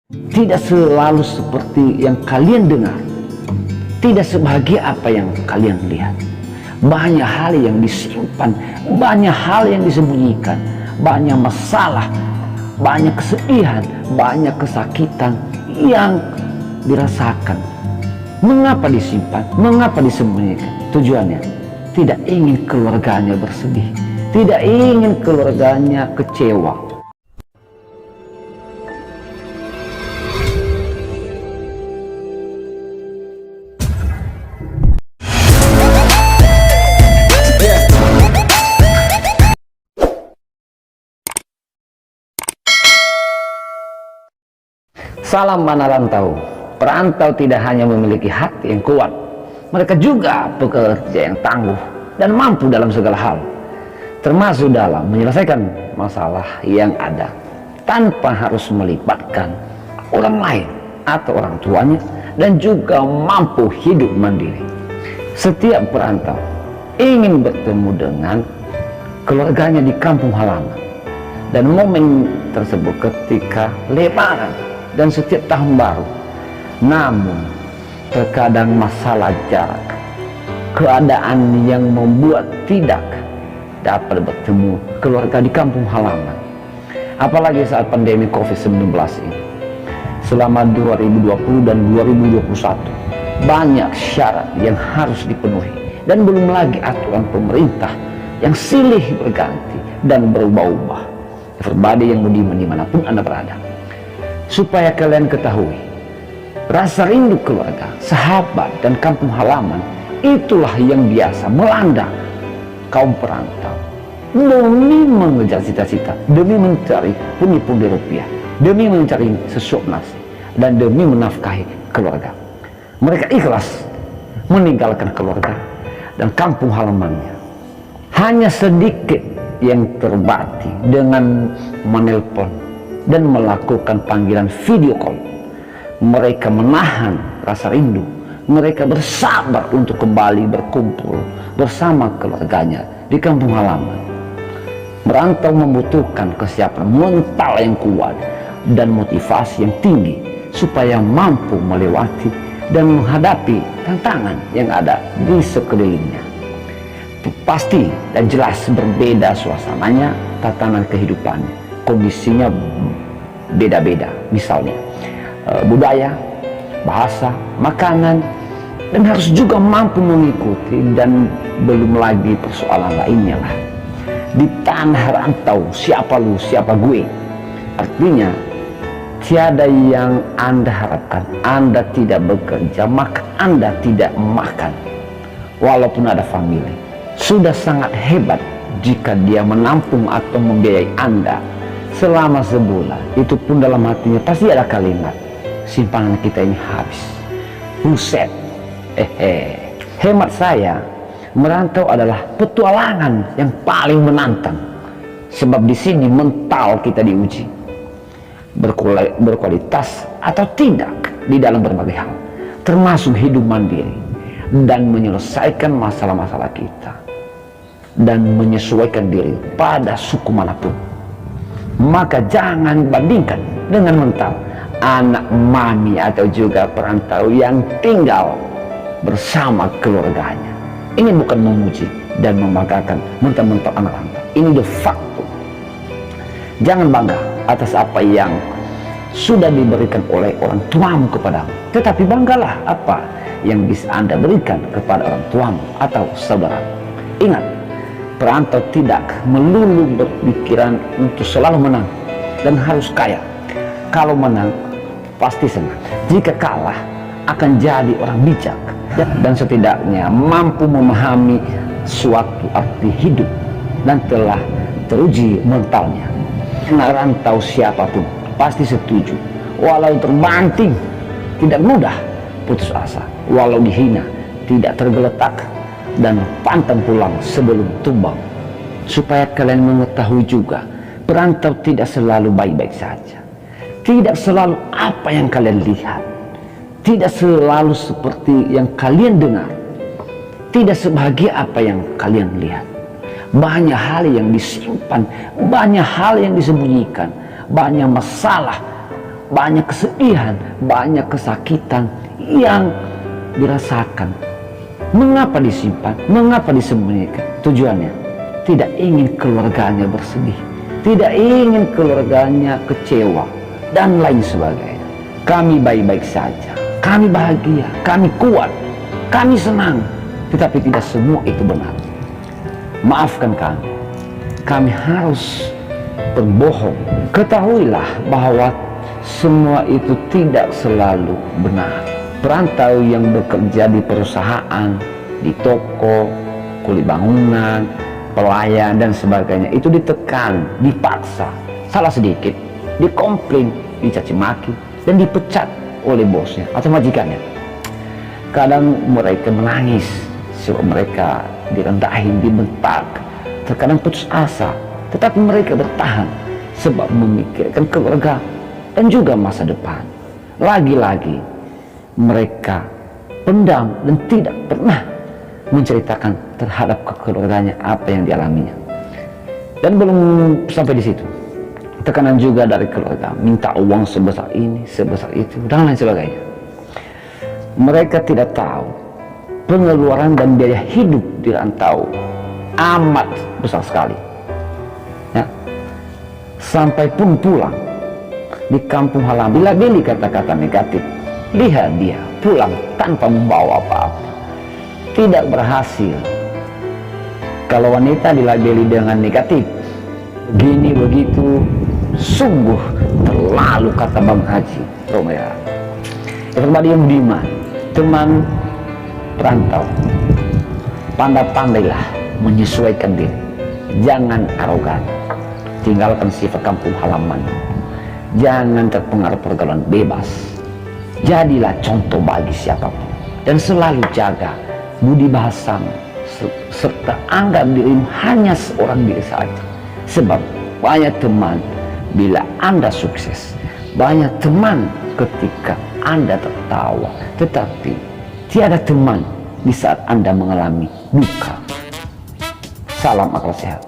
Tidak selalu seperti yang kalian dengar, tidak sebahagia apa yang kalian lihat. Banyak hal yang disimpan, banyak hal yang disembunyikan, banyak masalah, banyak kesedihan, banyak kesakitan yang dirasakan. Mengapa disimpan? Mengapa disembunyikan? Tujuannya tidak ingin keluarganya bersedih, tidak ingin keluarganya kecewa. Salam mana rantau. Perantau tidak hanya memiliki hati yang kuat, mereka juga pekerja yang tangguh dan mampu dalam segala hal, termasuk dalam menyelesaikan masalah yang ada tanpa harus melibatkan orang lain atau orang tuanya, dan juga mampu hidup mandiri. Setiap perantau ingin bertemu dengan keluarganya di kampung halaman, dan momen tersebut ketika Lebaran dan setiap tahun baru. Namun terkadang masalah jarak, keadaan yang membuat tidak dapat bertemu keluarga di kampung halaman, apalagi saat pandemi COVID-19 ini. Selama 2020 dan 2021 banyak syarat yang harus dipenuhi, dan belum lagi aturan pemerintah yang silih berganti dan berubah-ubah. Everybody yang budiman dimanapun Anda berada, supaya kalian ketahui, rasa rindu keluarga, sahabat, dan kampung halaman itulah yang biasa melanda kaum perantau demi mengejar cita-cita, demi mencari pundi-pundi rupiah, demi mencari sesuap nasi, dan demi menafkahi keluarga. Mereka ikhlas meninggalkan keluarga dan kampung halamannya. Hanya sedikit yang terbati dengan menelpon dan melakukan panggilan video call. Mereka menahan rasa rindu, mereka bersabar untuk kembali berkumpul bersama keluarganya di kampung halaman. Merantau membutuhkan kesiapan mental yang kuat dan motivasi yang tinggi supaya mampu melewati dan menghadapi tantangan yang ada di sekelilingnya. Pasti dan jelas berbeda suasananya, tatanan kehidupannya, kondisinya beda-beda, misalnya budaya, bahasa, makanan, dan harus juga mampu mengikuti, dan belum lagi persoalan lainnya lah. Di tanah rantau, siapa lu, siapa gue. Artinya tiada yang Anda harapkan. Anda tidak bekerja, maka Anda tidak makan. Walaupun ada famili, sudah sangat hebat jika dia menampung atau membiayai Anda selama sebulan. Itu pun dalam hatinya pasti ada kalimat, simpanan kita ini habis. Buset. Hemat saya, merantau adalah petualangan yang paling menantang. Sebab di sini mental kita diuji, berkualitas atau tidak di dalam berbagai hal, termasuk hidup mandiri dan menyelesaikan masalah-masalah kita, dan menyesuaikan diri pada suku manapun. Maka jangan bandingkan dengan mental anak mami atau juga perantau yang tinggal bersama keluarganya. Ini bukan memuji dan membanggakan mentah-mentah anak rantau. Ini de facto. Jangan bangga atas apa yang sudah diberikan oleh orang tuamu kepadamu, tetapi banggalah apa yang bisa Anda berikan kepada orang tuamu atau saudara. Ingat, perantau tidak melulu berpikiran untuk selalu menang dan harus kaya. Kalau menang pasti senang, jika kalah akan jadi orang bijak dan setidaknya mampu memahami suatu arti hidup dan telah teruji mentalnya. Anak rantau siapapun pasti setuju, walau terbanting tidak mudah putus asa, walau dihina tidak tergeletak, dan pantang pulang sebelum tumbang. Supaya kalian mengetahui juga, perantau tidak selalu baik-baik saja, tidak selalu apa yang kalian lihat, tidak selalu seperti yang kalian dengar, tidak sebahagia apa yang kalian lihat. Banyak hal yang disimpan, banyak hal yang disembunyikan, banyak masalah, banyak kesedihan, banyak kesakitan yang dirasakan. Mengapa disimpan? Mengapa disembunyikan? Tujuannya tidak ingin keluarganya bersedih, tidak ingin keluarganya kecewa, dan lain sebagainya. Kami baik-baik saja, kami bahagia, kami kuat, kami senang, tetapi tidak semua itu benar. Maafkan kami harus berbohong. Ketahuilah bahwa semua itu tidak selalu benar. Perantau yang bekerja di perusahaan, di toko, kuli bangunan, pelayan dan sebagainya itu ditekan, dipaksa, salah sedikit dikomplain, dicaci maki, dan dipecat oleh bosnya atau majikannya. Kadang mereka menangis sebab mereka direndahin, dibentak, terkadang putus asa, tetapi mereka bertahan sebab memikirkan keluarga dan juga masa depan. Lagi-lagi mereka pendam dan tidak pernah menceritakan terhadap keluarganya apa yang dialaminya. Dan belum sampai di situ, tekanan juga dari keluarga, minta uang sebesar ini, sebesar itu, dan lain sebagainya. Mereka tidak tahu pengeluaran dan biaya hidup di rantau amat besar sekali. Ya. Sampai pun pulang di kampung halaman, bila beli kata-kata negatif, lihat dia pulang tanpa membawa apa-apa, tidak berhasil. Kalau wanita dilabeli dengan negatif, begini begitu, sungguh terlalu, kata Bang Haji Romea. Everybody yang budiman, teman perantau, pandai-pandailah menyesuaikan diri, jangan arogan, tinggalkan sifat kampung halaman, jangan terpengaruh pergaulan bebas. Jadilah contoh bagi siapapun dan selalu jaga budi bahasamu, serta anggap dirimu hanya seorang diri saja. Sebab banyak teman bila Anda sukses, banyak teman ketika Anda tertawa, tetapi tiada teman di saat Anda mengalami duka. Salam akal sehat.